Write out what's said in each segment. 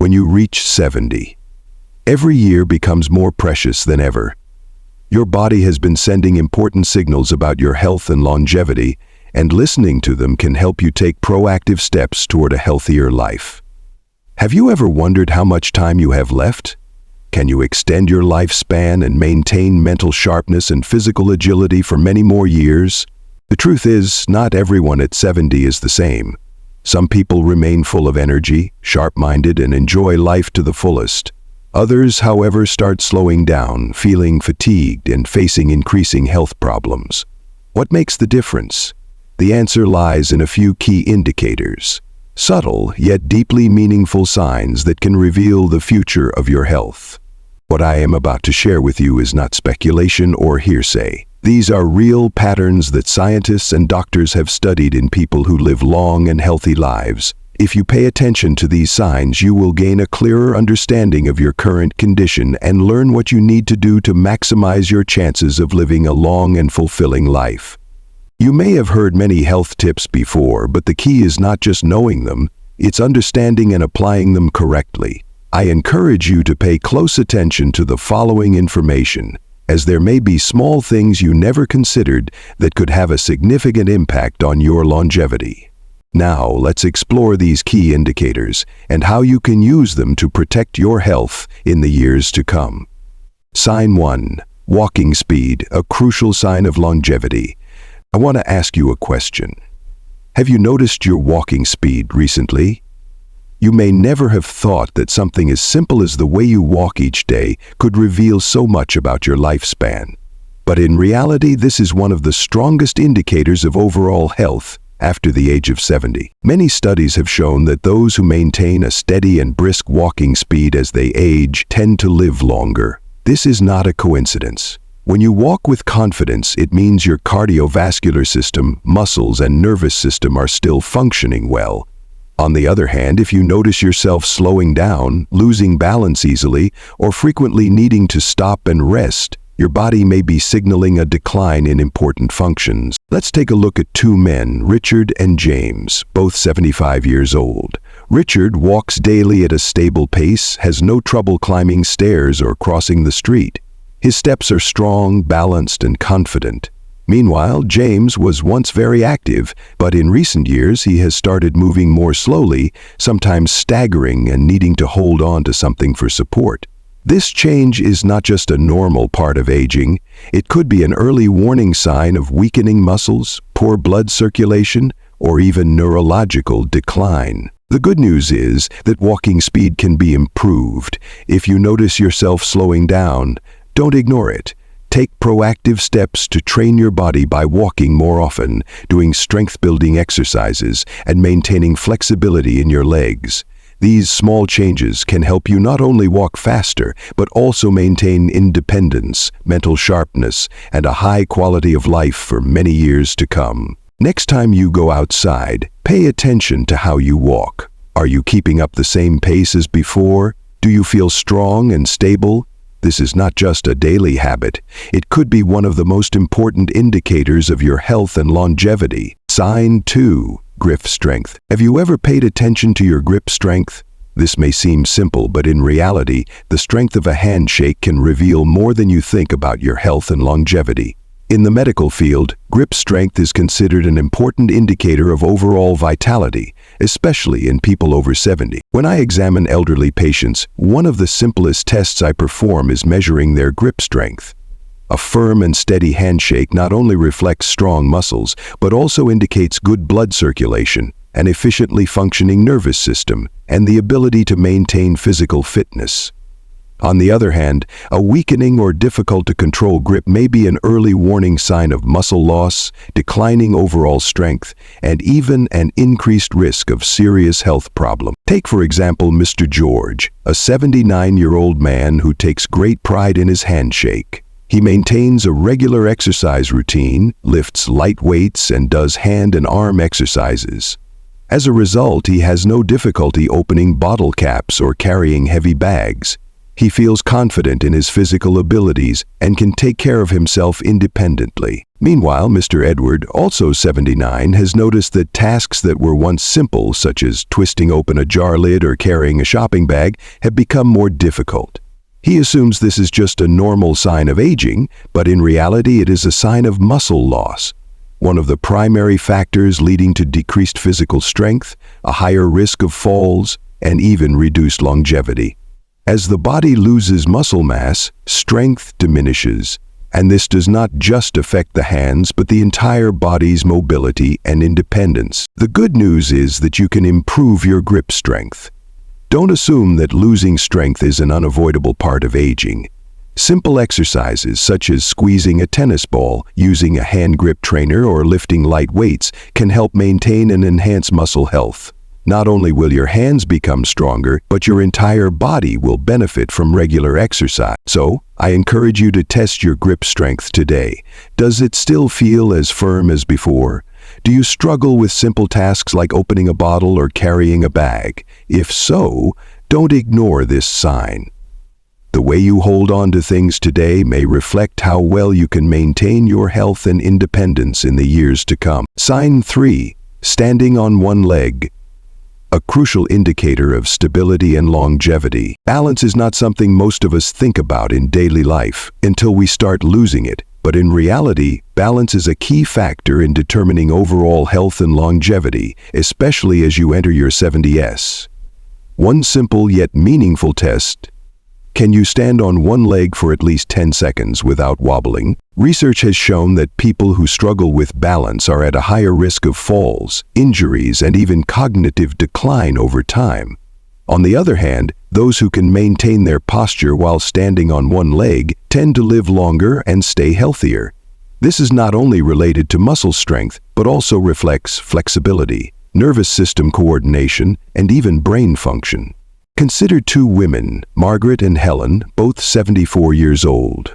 When you reach 70, every year becomes more precious than ever. Your body has been sending important signals about your health and longevity, and listening to them can help you take proactive steps toward a healthier life. Have you ever wondered how much time you have left? Can you extend your lifespan and maintain mental sharpness and physical agility for many more years? The truth is, not everyone at 70 is the same. Some people remain full of energy, sharp-minded, and enjoy life to the fullest. Others, however, start slowing down, feeling fatigued, and facing increasing health problems. What makes the difference? The answer lies in a few key indicators. Subtle, yet deeply meaningful signs that can reveal the future of your health. What I am about to share with you is not speculation or hearsay. These are real patterns that scientists and doctors have studied in people who live long and healthy lives. If you pay attention to these signs, you will gain a clearer understanding of your current condition and learn what you need to do to maximize your chances of living a long and fulfilling life. You may have heard many health tips before, but the key is not just knowing them, it's understanding and applying them correctly. I encourage you to pay close attention to the following information, as there may be small things you never considered that could have a significant impact on your longevity. Now, let's explore these key indicators and how you can use them to protect your health in the years to come. Sign 1. Walking speed, a crucial sign of longevity. I want to ask you a question. Have you noticed your walking speed recently? You may never have thought that something as simple as the way you walk each day could reveal so much about your lifespan. But in reality, this is one of the strongest indicators of overall health after the age of 70. Many studies have shown that those who maintain a steady and brisk walking speed as they age tend to live longer. This is not a coincidence. When you walk with confidence, it means your cardiovascular system, muscles, and nervous system are still functioning well. On the other hand, if you notice yourself slowing down, losing balance easily, or frequently needing to stop and rest, your body may be signaling a decline in important functions. Let's take a look at two men, Richard and James, both 75 years old. Richard walks daily at a stable pace, has no trouble climbing stairs or crossing the street. His steps are strong, balanced, and confident. Meanwhile, James was once very active, but in recent years he has started moving more slowly, sometimes staggering and needing to hold on to something for support. This change is not just a normal part of aging, it could be an early warning sign of weakening muscles, poor blood circulation, or even neurological decline. The good news is that walking speed can be improved. If you notice yourself slowing down, don't ignore it. Take proactive steps to train your body by walking more often, doing strength-building exercises, and maintaining flexibility in your legs. These small changes can help you not only walk faster, but also maintain independence, mental sharpness, and a high quality of life for many years to come. Next time you go outside, pay attention to how you walk. Are you keeping up the same pace as before? Do you feel strong and stable? This is not just a daily habit. It could be one of the most important indicators of your health and longevity. Sign 2. Grip strength. Have you ever paid attention to your grip strength? This may seem simple, but in reality, the strength of a handshake can reveal more than you think about your health and longevity. In the medical field, grip strength is considered an important indicator of overall vitality, especially in people over 70. When I examine elderly patients, one of the simplest tests I perform is measuring their grip strength. A firm and steady handshake not only reflects strong muscles, but also indicates good blood circulation, an efficiently functioning nervous system, and the ability to maintain physical fitness. On the other hand, a weakening or difficult-to-control grip may be an early warning sign of muscle loss, declining overall strength, and even an increased risk of serious health problems. Take, for example, Mr. George, a 79-year-old man who takes great pride in his handshake. He maintains a regular exercise routine, lifts light weights, and does hand and arm exercises. As a result, he has no difficulty opening bottle caps or carrying heavy bags. He feels confident in his physical abilities and can take care of himself independently. Meanwhile, Mr. Edward, also 79, has noticed that tasks that were once simple, such as twisting open a jar lid or carrying a shopping bag, have become more difficult. He assumes this is just a normal sign of aging, but in reality it is a sign of muscle loss, one of the primary factors leading to decreased physical strength, a higher risk of falls, and even reduced longevity. As the body loses muscle mass, strength diminishes, and this does not just affect the hands but the entire body's mobility and independence. The good news is that you can improve your grip strength. Don't assume that losing strength is an unavoidable part of aging. Simple exercises such as squeezing a tennis ball, using a hand grip trainer, or lifting light weights can help maintain and enhance muscle health. Not only will your hands become stronger, but your entire body will benefit from regular exercise. So, I encourage you to test your grip strength today. Does it still feel as firm as before? Do you struggle with simple tasks like opening a bottle or carrying a bag? If so, don't ignore this sign. The way you hold on to things today may reflect how well you can maintain your health and independence in the years to come. Sign 3. Standing on one leg. A crucial indicator of stability and longevity. Balance is not something most of us think about in daily life until we start losing it. But in reality, balance is a key factor in determining overall health and longevity, especially as you enter your 70s. One simple yet meaningful test: can you stand on one leg for at least 10 seconds without wobbling? Research has shown that people who struggle with balance are at a higher risk of falls, injuries, and even cognitive decline over time. On the other hand, those who can maintain their posture while standing on one leg tend to live longer and stay healthier. This is not only related to muscle strength, but also reflects flexibility, nervous system coordination, and even brain function. Consider two women, Margaret and Helen, both 74 years old.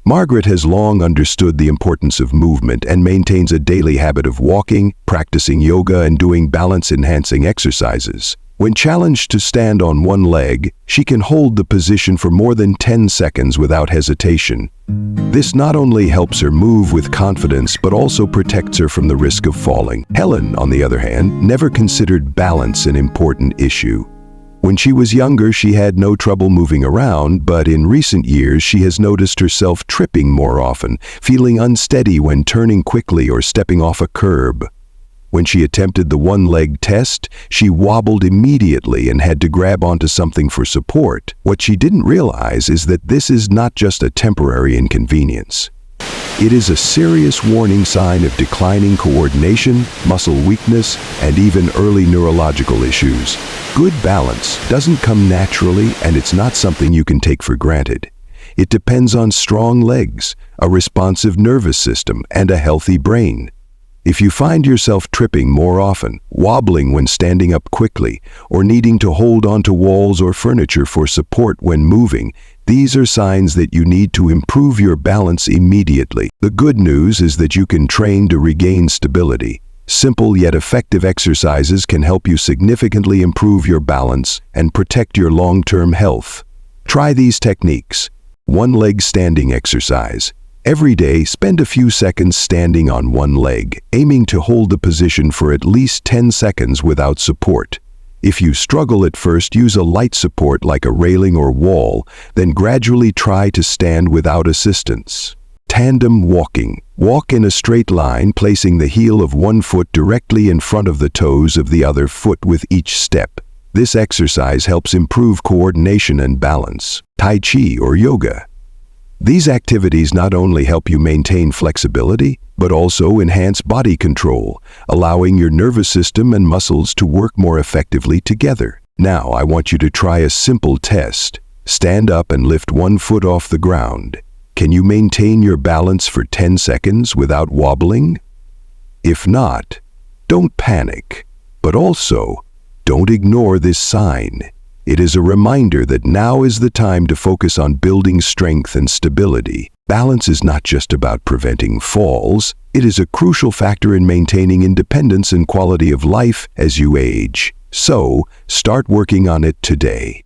Margaret has long understood the importance of movement and maintains a daily habit of walking, practicing yoga, and doing balance-enhancing exercises. When challenged to stand on one leg, she can hold the position for more than 10 seconds without hesitation. This not only helps her move with confidence, but also protects her from the risk of falling. Helen, on the other hand, never considered balance an important issue. When she was younger, she had no trouble moving around, but in recent years she has noticed herself tripping more often, feeling unsteady when turning quickly or stepping off a curb. When she attempted the one-leg test, she wobbled immediately and had to grab onto something for support. What she didn't realize is that this is not just a temporary inconvenience. It is a serious warning sign of declining coordination, muscle weakness, and even early neurological issues. Good balance doesn't come naturally, and it's not something you can take for granted. It depends on strong legs, a responsive nervous system, and a healthy brain. If you find yourself tripping more often, wobbling when standing up quickly, or needing to hold onto walls or furniture for support when moving, these are signs that you need to improve your balance immediately. The good news is that you can train to regain stability. Simple yet effective exercises can help you significantly improve your balance and protect your long-term health. Try these techniques. One-leg standing exercise. Every day, spend a few seconds standing on one leg, aiming to hold the position for at least 10 seconds without support. If you struggle at first, use a light support like a railing or wall, then gradually try to stand without assistance. Tandem walking. Walk in a straight line, placing the heel of one foot directly in front of the toes of the other foot with each step. This exercise helps improve coordination and balance. Tai Chi or yoga. These activities not only help you maintain flexibility, but also enhance body control, allowing your nervous system and muscles to work more effectively together. Now, I want you to try a simple test. Stand up and lift one foot off the ground. Can you maintain your balance for 10 seconds without wobbling? If not, don't panic, but also don't ignore this sign. It is a reminder that now is the time to focus on building strength and stability. Balance is not just about preventing falls, it is a crucial factor in maintaining independence and quality of life as you age. So, start working on it today.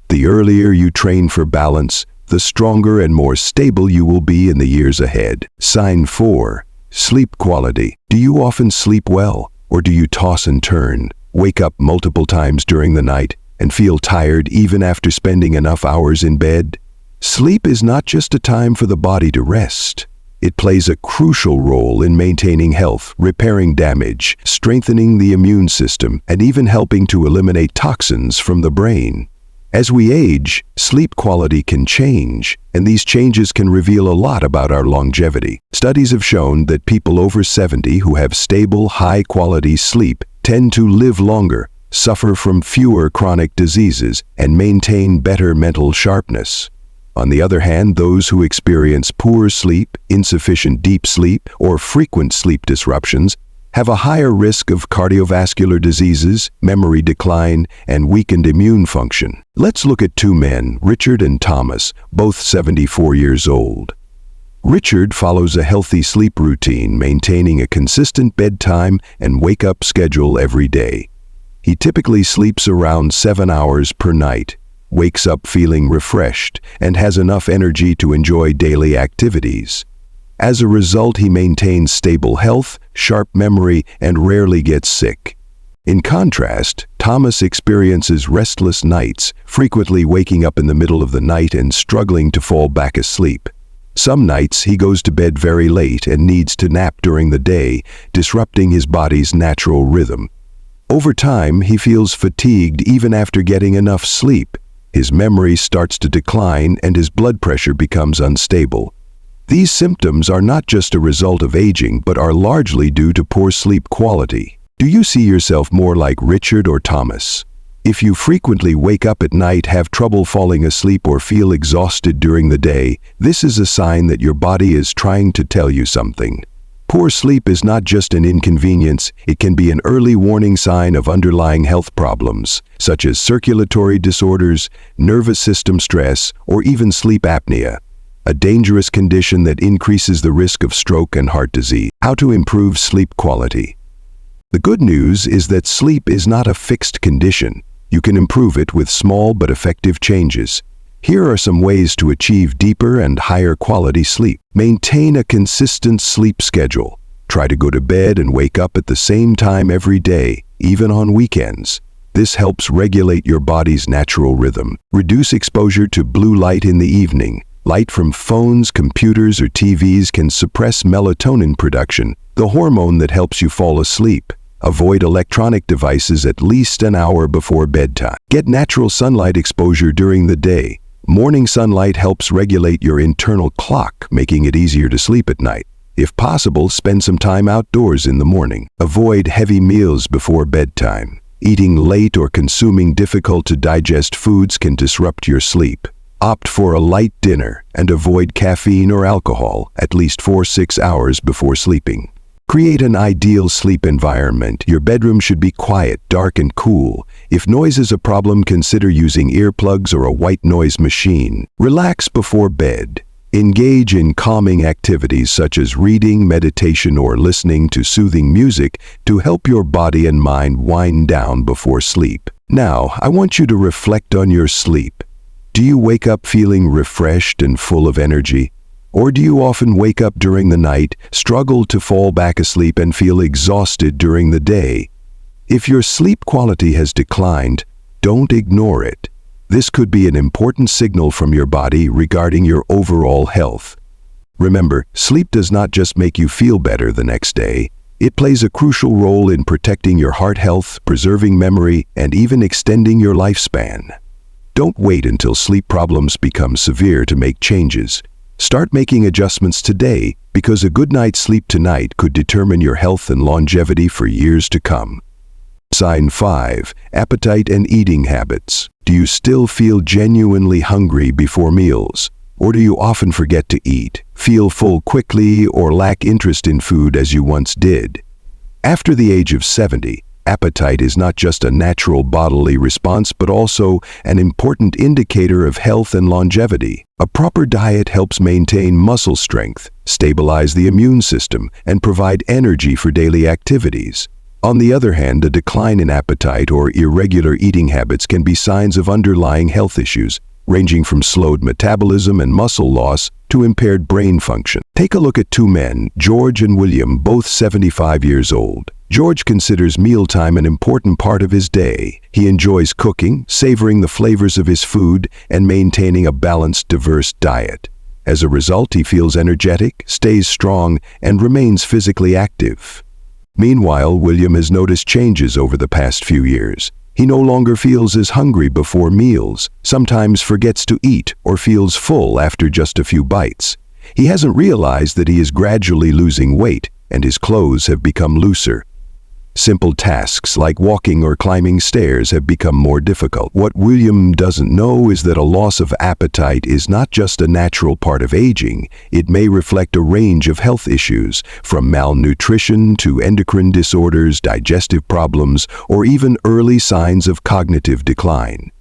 The earlier you train for balance, the stronger and more stable you will be in the years ahead. Sign 4. Sleep quality. Do you often sleep well, or do you toss and turn, wake up multiple times during the night, and feel tired even after spending enough hours in bed? Sleep is not just a time for the body to rest. It plays a crucial role in maintaining health, repairing damage, strengthening the immune system, and even helping to eliminate toxins from the brain. As we age, sleep quality can change, and these changes can reveal a lot about our longevity. Studies have shown that people over 70 who have stable, high-quality sleep tend to live longer, suffer from fewer chronic diseases, and maintain better mental sharpness. On the other hand, those who experience poor sleep, insufficient deep sleep, or frequent sleep disruptions have a higher risk of cardiovascular diseases, memory decline, and weakened immune function. Let's look at two men, Richard and Thomas, both 74 years old. Richard follows a healthy sleep routine, maintaining a consistent bedtime and wake-up schedule every day. He typically sleeps around 7 hours per night, wakes up feeling refreshed, and has enough energy to enjoy daily activities. As a result, he maintains stable health, sharp memory, and rarely gets sick. In contrast, Thomas experiences restless nights, frequently waking up in the middle of the night and struggling to fall back asleep. Some nights he goes to bed very late and needs to nap during the day, disrupting his body's natural rhythm. Over time, he feels fatigued even after getting enough sleep. His memory starts to decline and his blood pressure becomes unstable. These symptoms are not just a result of aging, but are largely due to poor sleep quality. Do you see yourself more like Richard or Thomas? If you frequently wake up at night, have trouble falling asleep, or feel exhausted during the day, this is a sign that your body is trying to tell you something. Poor sleep is not just an inconvenience, it can be an early warning sign of underlying health problems, such as circulatory disorders, nervous system stress, or even sleep apnea, a dangerous condition that increases the risk of stroke and heart disease. How to improve sleep quality? The good news is that sleep is not a fixed condition. You can improve it with small but effective changes. Here are some ways to achieve deeper and higher quality sleep. Maintain a consistent sleep schedule. Try to go to bed and wake up at the same time every day, even on weekends. This helps regulate your body's natural rhythm. Reduce exposure to blue light in the evening. Light from phones, computers, or TVs can suppress melatonin production, the hormone that helps you fall asleep. Avoid electronic devices at least an hour before bedtime. Get natural sunlight exposure during the day. Morning sunlight helps regulate your internal clock, making it easier to sleep at night. If possible, spend some time outdoors in the morning. Avoid heavy meals before bedtime. Eating late or consuming difficult-to-digest foods can disrupt your sleep. Opt for a light dinner and avoid caffeine or alcohol at least 4-6 hours before sleeping. Create an ideal sleep environment. Your bedroom should be quiet, dark, and cool. If noise is a problem, consider using earplugs or a white noise machine. Relax before bed. Engage in calming activities such as reading, meditation, or listening to soothing music to help your body and mind wind down before sleep. Now, I want you to reflect on your sleep. Do you wake up feeling refreshed and full of energy? Or do you often wake up during the night, struggle to fall back asleep, and feel exhausted during the day? If your sleep quality has declined, don't ignore it. This could be an important signal from your body regarding your overall health. Remember, sleep does not just make you feel better the next day. It plays a crucial role in protecting your heart health, preserving memory, and even extending your lifespan. Don't wait until sleep problems become severe to make changes. Start making adjustments today, because a good night's sleep tonight could determine your health and longevity for years to come. Sign 5. Appetite and eating habits. Do you still feel genuinely hungry before meals? Or do you often forget to eat, feel full quickly, or lack interest in food as you once did? After the age of 70, appetite is not just a natural bodily response, but also an important indicator of health and longevity. A proper diet helps maintain muscle strength, stabilize the immune system, and provide energy for daily activities. On the other hand, a decline in appetite or irregular eating habits can be signs of underlying health issues, ranging from slowed metabolism and muscle loss to impaired brain function. Take a look at two men, George and William, both 75 years old. George considers mealtime an important part of his day. He enjoys cooking, savoring the flavors of his food, and maintaining a balanced, diverse diet. As a result, he feels energetic, stays strong, and remains physically active. Meanwhile, William has noticed changes over the past few years. He no longer feels as hungry before meals, sometimes forgets to eat, or feels full after just a few bites. He hasn't realized that he is gradually losing weight, and his clothes have become looser. Simple tasks like walking or climbing stairs have become more difficult. What William doesn't know is that a loss of appetite is not just a natural part of aging. It may reflect a range of health issues, from malnutrition to endocrine disorders, digestive problems, or even early signs of cognitive decline.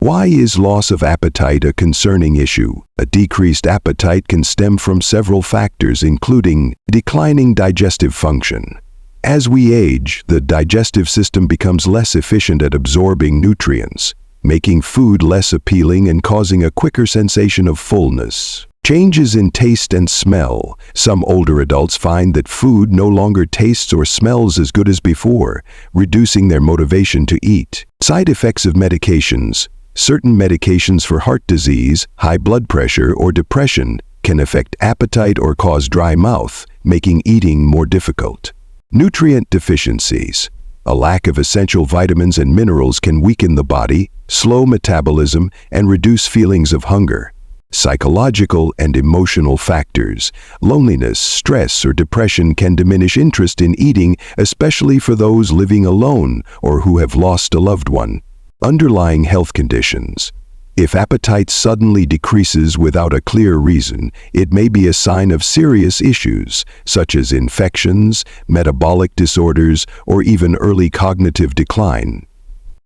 Why is loss of appetite a concerning issue? A decreased appetite can stem from several factors, including declining digestive function. As we age, the digestive system becomes less efficient at absorbing nutrients, making food less appealing and causing a quicker sensation of fullness. Changes in taste and smell. Some older adults find that food no longer tastes or smells as good as before, reducing their motivation to eat. Side effects of medications. Certain medications for heart disease, high blood pressure, or depression can affect appetite or cause dry mouth, making eating more difficult. Nutrient deficiencies. A lack of essential vitamins and minerals can weaken the body, slow metabolism, and reduce feelings of hunger. Psychological and emotional factors. Loneliness, stress, or depression can diminish interest in eating, especially for those living alone or who have lost a loved one. Underlying health conditions. If appetite suddenly decreases without a clear reason, it may be a sign of serious issues, such as infections, metabolic disorders, or even early cognitive decline.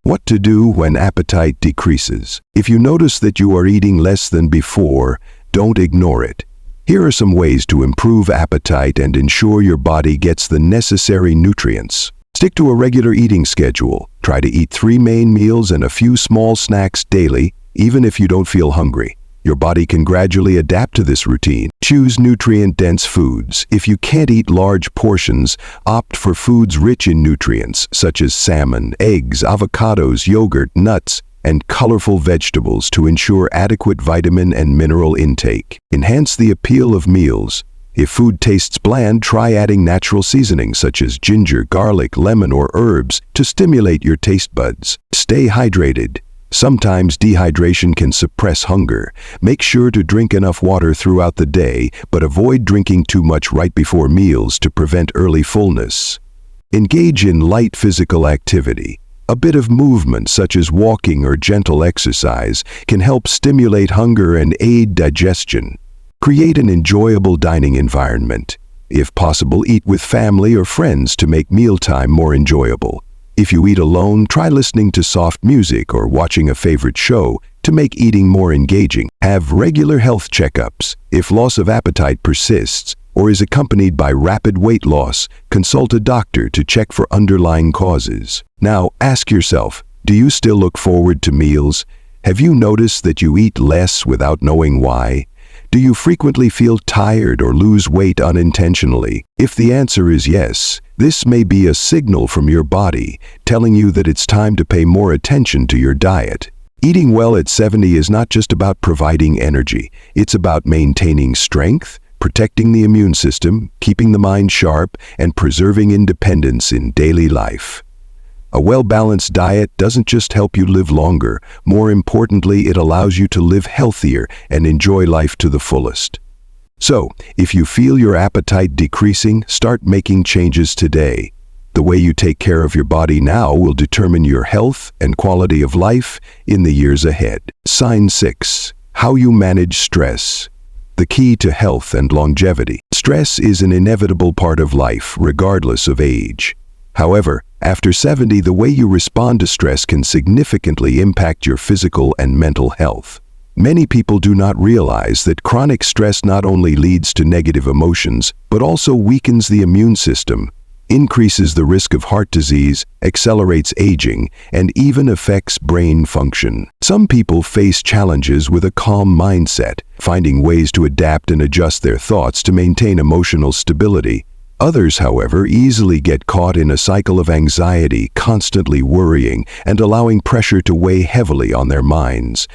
What to do when appetite decreases? If you notice that you are eating less than before, don't ignore it. Here are some ways to improve appetite and ensure your body gets the necessary nutrients. Stick to a regular eating schedule. Try to eat 3 main meals and a few small snacks daily, even if you don't feel hungry. Your body can gradually adapt to this routine. Choose nutrient-dense foods. If you can't eat large portions, opt for foods rich in nutrients, such as salmon, eggs, avocados, yogurt, nuts, and colorful vegetables to ensure adequate vitamin and mineral intake. Enhance the appeal of meals. If food tastes bland, try adding natural seasonings such as ginger, garlic, lemon, or herbs to stimulate your taste buds. Stay hydrated. Sometimes dehydration can suppress hunger. Make sure to drink enough water throughout the day, but avoid drinking too much right before meals to prevent early fullness. Engage in light physical activity. A bit of movement, such as walking or gentle exercise, can help stimulate hunger and aid digestion. Create an enjoyable dining environment. If possible, eat with family or friends to make mealtime more enjoyable. If you eat alone, try listening to soft music or watching a favorite show to make eating more engaging. Have regular health checkups. If loss of appetite persists or is accompanied by rapid weight loss, consult a doctor to check for underlying causes. Now, ask yourself, do you still look forward to meals? Have you noticed that you eat less without knowing why? Do you frequently feel tired or lose weight unintentionally? If the answer is yes, this may be a signal from your body telling you that it's time to pay more attention to your diet. Eating well at 70 is not just about providing energy. It's about maintaining strength, protecting the immune system, keeping the mind sharp, and preserving independence in daily life. A well-balanced diet doesn't just help you live longer. More importantly, it allows you to live healthier and enjoy life to the fullest. So, if you feel your appetite decreasing, start making changes today. The way you take care of your body now will determine your health and quality of life in the years ahead. Sign 6. How you manage stress. The key to health and longevity. Stress is an inevitable part of life, regardless of age. However, after 70, the way you respond to stress can significantly impact your physical and mental health. Many people do not realize that chronic stress not only leads to negative emotions, but also weakens the immune system, increases the risk of heart disease, accelerates aging, and even affects brain function. Some people face challenges with a calm mindset, finding ways to adapt and adjust their thoughts to maintain emotional stability. Others, however, easily get caught in a cycle of anxiety, constantly worrying and allowing pressure to weigh heavily on their minds.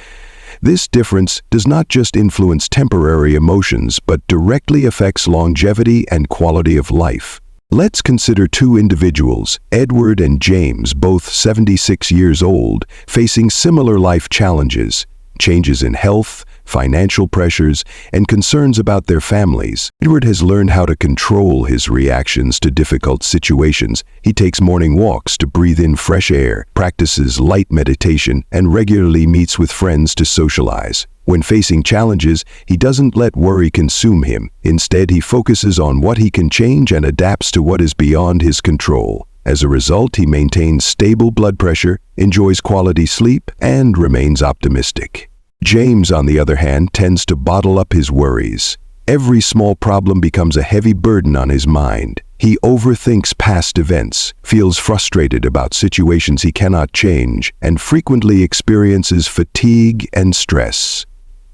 This difference does not just influence temporary emotions, but directly affects longevity and quality of life. Let's consider two individuals, Edward and James, both 76 years old, facing similar life challenges, changes in health, financial pressures, and concerns about their families. Edward has learned how to control his reactions to difficult situations. He takes morning walks to breathe in fresh air, practices light meditation, and regularly meets with friends to socialize. When facing challenges, he doesn't let worry consume him. Instead, he focuses on what he can change and adapts to what is beyond his control. As a result, he maintains stable blood pressure, enjoys quality sleep, and remains optimistic. James, on the other hand, tends to bottle up his worries. Every small problem becomes a heavy burden on his mind. He overthinks past events, feels frustrated about situations he cannot change, and frequently experiences fatigue and stress.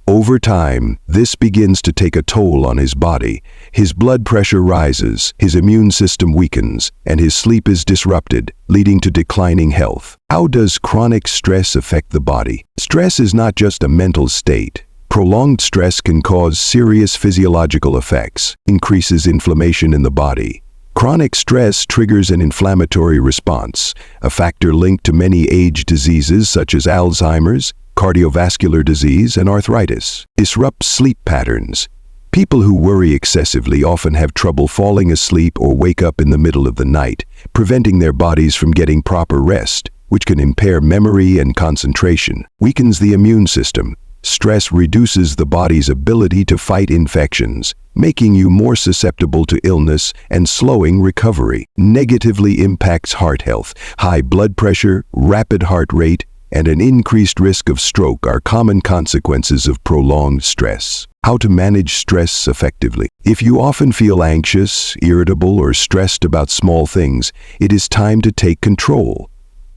Over time, this begins to take a toll on his body. His blood pressure rises, his immune system weakens, and his sleep is disrupted, leading to declining health. How does chronic stress affect the body? Stress is not just a mental state. Prolonged stress can cause serious physiological effects, increases inflammation in the body. Chronic stress triggers an inflammatory response, a factor linked to many age diseases such as Alzheimer's, cardiovascular disease, and arthritis. Disrupts sleep patterns. People who worry excessively often have trouble falling asleep or wake up in the middle of the night, preventing their bodies from getting proper rest, which can impair memory and concentration. Weakens the immune system. Stress reduces the body's ability to fight infections, making you more susceptible to illness and slowing recovery. Negatively impacts heart health. High blood pressure, rapid heart rate, and an increased risk of stroke are common consequences of prolonged stress. How to manage stress effectively. If you often feel anxious, irritable, or stressed about small things, it is time to take control.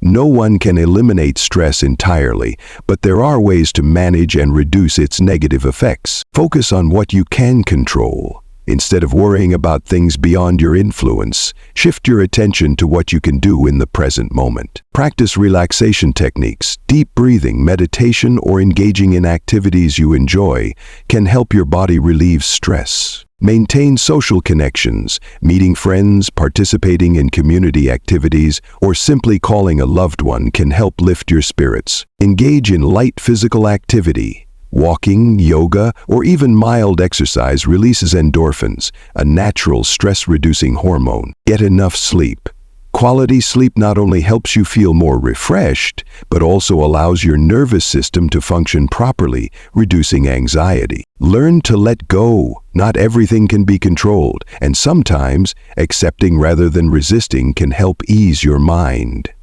No one can eliminate stress entirely, but there are ways to manage and reduce its negative effects. Focus on what you can control. Instead of worrying about things beyond your influence, shift your attention to what you can do in the present moment. Practice relaxation techniques. Deep breathing, meditation, or engaging in activities you enjoy can help your body relieve stress. Maintain social connections. Meeting friends, participating in community activities, or simply calling a loved one can help lift your spirits. Engage in light physical activity. Walking, yoga, or even mild exercise releases endorphins, a natural stress-reducing hormone. Get enough sleep. Quality sleep not only helps you feel more refreshed, but also allows your nervous system to function properly, reducing anxiety. Learn to let go. Not everything can be controlled, and sometimes accepting rather than resisting can help ease your mind.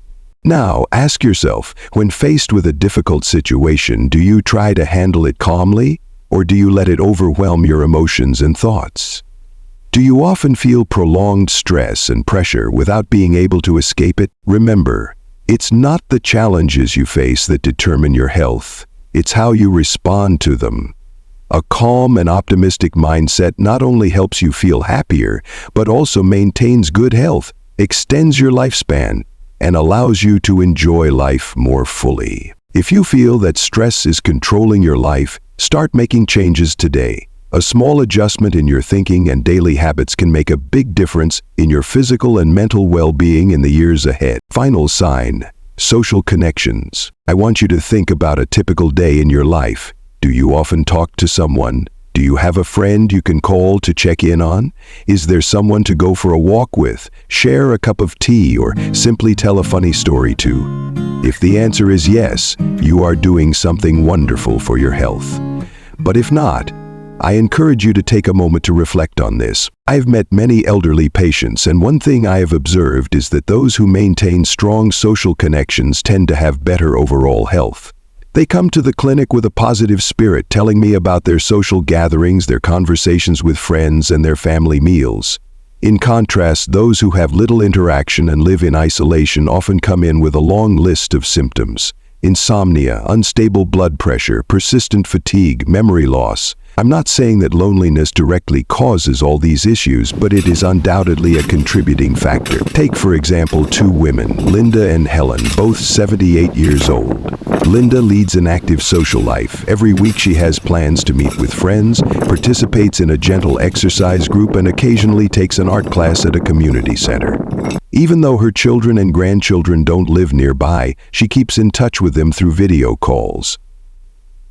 Now, ask yourself, when faced with a difficult situation, do you try to handle it calmly, or do you let it overwhelm your emotions and thoughts? Do you often feel prolonged stress and pressure without being able to escape it? Remember, it's not the challenges you face that determine your health. It's how you respond to them. A calm and optimistic mindset not only helps you feel happier, but also maintains good health, extends your lifespan, and allows you to enjoy life more fully. If you feel that stress is controlling your life, start making changes today. A small adjustment in your thinking and daily habits can make a big difference in your physical and mental well-being in the years ahead. Final sign: social connections. I want you to think about a typical day in your life. Do you often talk to someone? Do you have a friend you can call to check in on? Is there someone to go for a walk with, share a cup of tea, or simply tell a funny story to? If the answer is yes, you are doing something wonderful for your health. But if not, I encourage you to take a moment to reflect on this. I've met many elderly patients, and one thing I have observed is that those who maintain strong social connections tend to have better overall health. They come to the clinic with a positive spirit, telling me about their social gatherings, their conversations with friends, and their family meals. In contrast, those who have little interaction and live in isolation often come in with a long list of symptoms: insomnia, unstable blood pressure, persistent fatigue, memory loss. I'm not saying that loneliness directly causes all these issues, but it is undoubtedly a contributing factor. Take, for example, two women, Linda and Helen, both 78 years old. Linda leads an active social life. Every week she has plans to meet with friends, participates in a gentle exercise group, and occasionally takes an art class at a community center. Even though her children and grandchildren don't live nearby, she keeps in touch with them through video calls.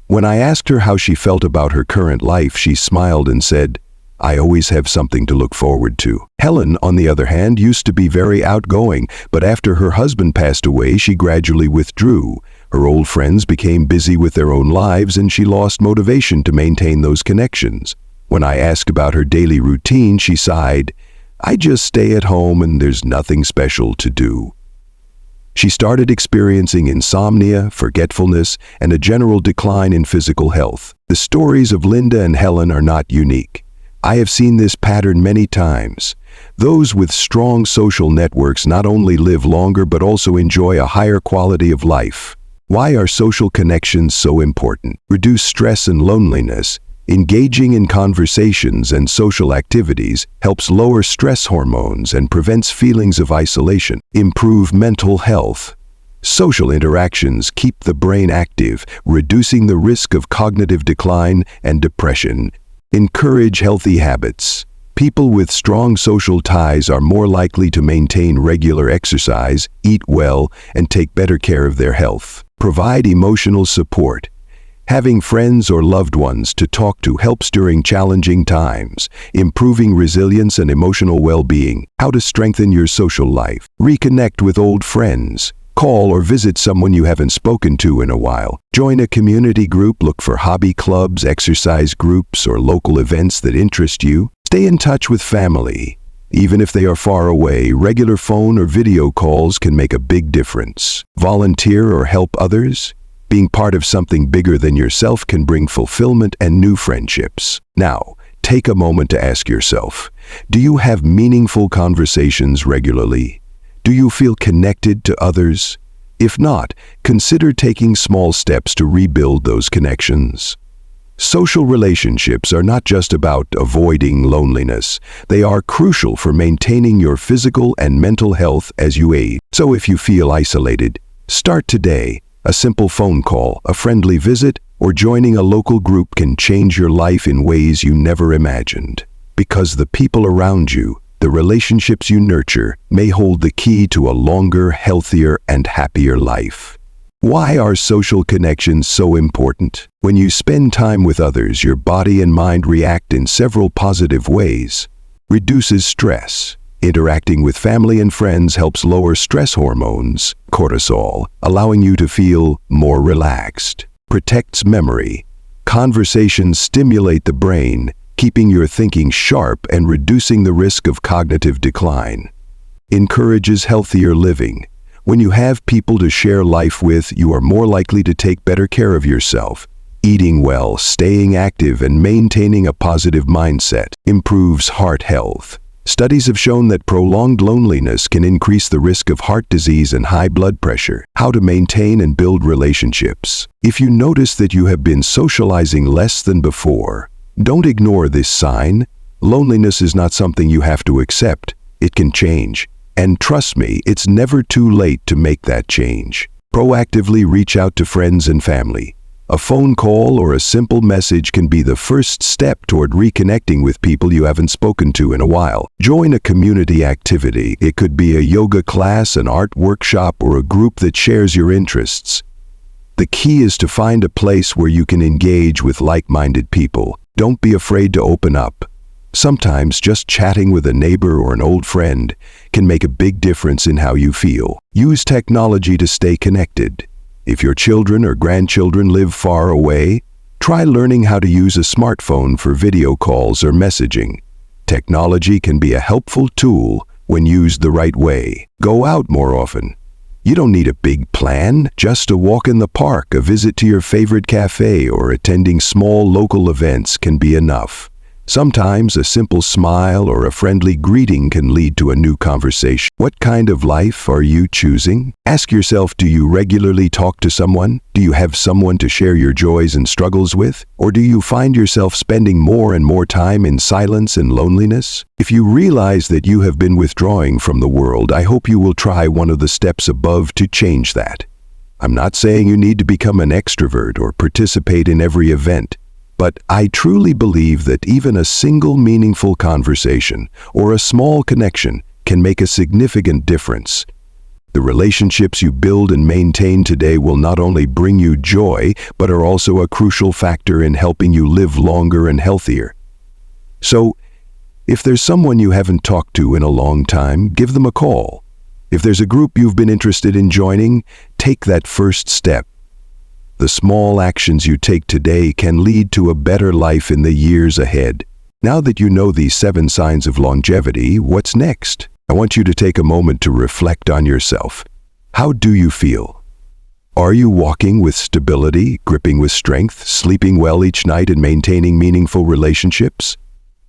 When I asked her how she felt about her current life, she smiled and said, "I always have something to look forward to." Helen, on the other hand, used to be very outgoing, but after her husband passed away, she gradually withdrew. Her old friends became busy with their own lives, and she lost motivation to maintain those connections. When I asked about her daily routine, she sighed, "I just stay at home and there's nothing special to do." She started experiencing insomnia, forgetfulness, and a general decline in physical health. The stories of Linda and Helen are not unique. I have seen this pattern many times. Those with strong social networks not only live longer but also enjoy a higher quality of life. Why are social connections so important? Reduce stress and loneliness. Engaging in conversations and social activities helps lower stress hormones and prevents feelings of isolation. Improve mental health. Social interactions keep the brain active, reducing the risk of cognitive decline and depression. Encourage healthy habits. People with strong social ties are more likely to maintain regular exercise, eat well, and take better care of their health. Provide emotional support. Having friends or loved ones to talk to helps during challenging times, improving resilience and emotional well-being. How to strengthen your social life. Reconnect with old friends. Call or visit someone you haven't spoken to in a while. Join a community group. Look for hobby clubs, exercise groups, or local events that interest you. Stay in touch with family. Even if they are far away, regular phone or video calls can make a big difference. Volunteer or help others. Being part of something bigger than yourself can bring fulfillment and new friendships. Now, take a moment to ask yourself, do you have meaningful conversations regularly? Do you feel connected to others? If not, consider taking small steps to rebuild those connections. Social relationships are not just about avoiding loneliness. They are crucial for maintaining your physical and mental health as you age. So if you feel isolated, start today. A simple phone call, a friendly visit, or joining a local group can change your life in ways you never imagined. Because the people around you, the relationships you nurture, may hold the key to a longer, healthier, and happier life. Why are social connections so important? When you spend time with others, your body and mind react in several positive ways. Reduces stress. Interacting with family and friends helps lower stress hormones, cortisol, allowing you to feel more relaxed. Protects memory. Conversations stimulate the brain, keeping your thinking sharp and reducing the risk of cognitive decline. Encourages healthier living. When you have people to share life with, you are more likely to take better care of yourself. Eating well, staying active, and maintaining a positive mindset. Improves heart health. Studies have shown that prolonged loneliness can increase the risk of heart disease and high blood pressure. How to maintain and build relationships. If you notice that you have been socializing less than before, don't ignore this sign. Loneliness is not something you have to accept. It can change. And trust me, it's never too late to make that change. Proactively reach out to friends and family. A phone call or a simple message can be the first step toward reconnecting with people you haven't spoken to in a while. Join a community activity. It could be a yoga class, an art workshop, or a group that shares your interests. The key is to find a place where you can engage with like-minded people. Don't be afraid to open up. Sometimes just chatting with a neighbor or an old friend can make a big difference in how you feel. Use technology to stay connected. If your children or grandchildren live far away, try learning how to use a smartphone for video calls or messaging. Technology can be a helpful tool when used the right way. Go out more often. You don't need a big plan, just a walk in the park, a visit to your favorite cafe, or attending small local events can be enough. Sometimes a simple smile or a friendly greeting can lead to a new conversation. What kind of life are you choosing? Ask yourself, do you regularly talk to someone? Do you have someone to share your joys and struggles with? Or do you find yourself spending more and more time in silence and loneliness? If you realize that you have been withdrawing from the world, I hope you will try one of the steps above to change that. I'm not saying you need to become an extrovert or participate in every event. But I truly believe that even a single meaningful conversation or a small connection can make a significant difference. The relationships you build and maintain today will not only bring you joy, but are also a crucial factor in helping you live longer and healthier. So, if there's someone you haven't talked to in a long time, give them a call. If there's a group you've been interested in joining, take that first step. The small actions you take today can lead to a better life in the years ahead. Now that you know these 7 signs of longevity, what's next? I want you to take a moment to reflect on yourself. How do you feel? Are you walking with stability, gripping with strength, sleeping well each night, and maintaining meaningful relationships?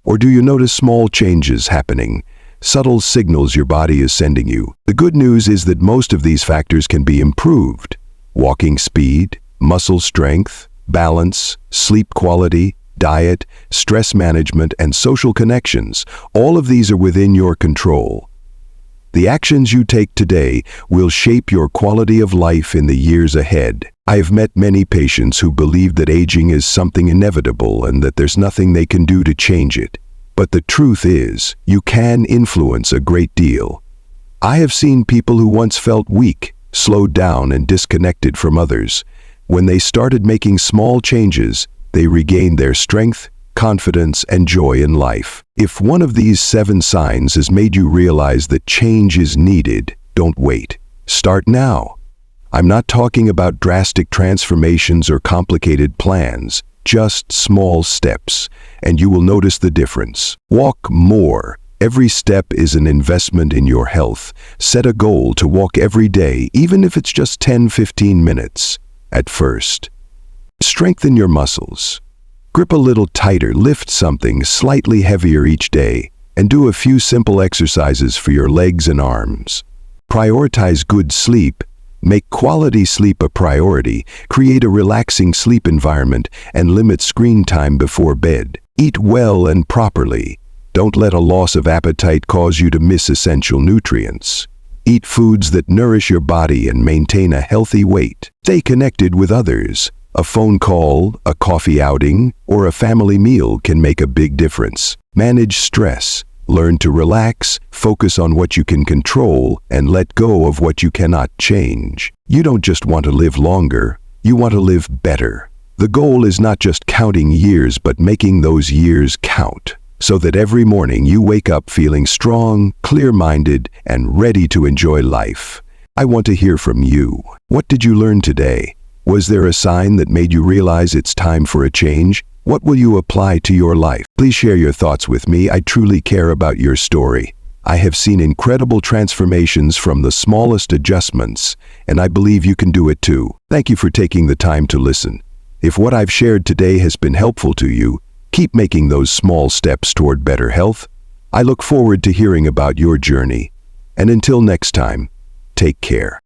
Or do you notice small changes happening, subtle signals your body is sending you? The good news is that most of these factors can be improved. Walking speed, muscle strength, balance, sleep quality, diet, stress management, and social connections, all of these are within your control. The actions you take today will shape your quality of life in the years ahead. I have met many patients who believe that aging is something inevitable and that there's nothing they can do to change it. But the truth is, you can influence a great deal. I have seen people who once felt weak, slowed down, and disconnected from others. When they started making small changes, they regained their strength, confidence, and joy in life. If one of these 7 signs has made you realize that change is needed, don't wait. Start now. I'm not talking about drastic transformations or complicated plans, just small steps, and you will notice the difference. Walk more. Every step is an investment in your health. Set a goal to walk every day, even if it's just 10-15 minutes. At first, strengthen your muscles. Grip a little tighter, lift something slightly heavier each day, and do a few simple exercises for your legs and arms. Prioritize good sleep. Make quality sleep a priority. Create a relaxing sleep environment and limit screen time before bed. Eat well and properly. Don't let a loss of appetite cause you to miss essential nutrients. Eat foods that nourish your body and maintain a healthy weight. Stay connected with others. A phone call, a coffee outing, or a family meal can make a big difference. Manage stress. Learn to relax, focus on what you can control, and let go of what you cannot change. You don't just want to live longer, you want to live better. The goal is not just counting years, but making those years count, so that every morning you wake up feeling strong, clear-minded, and ready to enjoy life. I want to hear from you. What did you learn today? Was there a sign that made you realize it's time for a change? What will you apply to your life? Please share your thoughts with me. I truly care about your story. I have seen incredible transformations from the smallest adjustments, and I believe you can do it too. Thank you for taking the time to listen. If what I've shared today has been helpful to you, keep making those small steps toward better health. I look forward to hearing about your journey. And until next time, take care.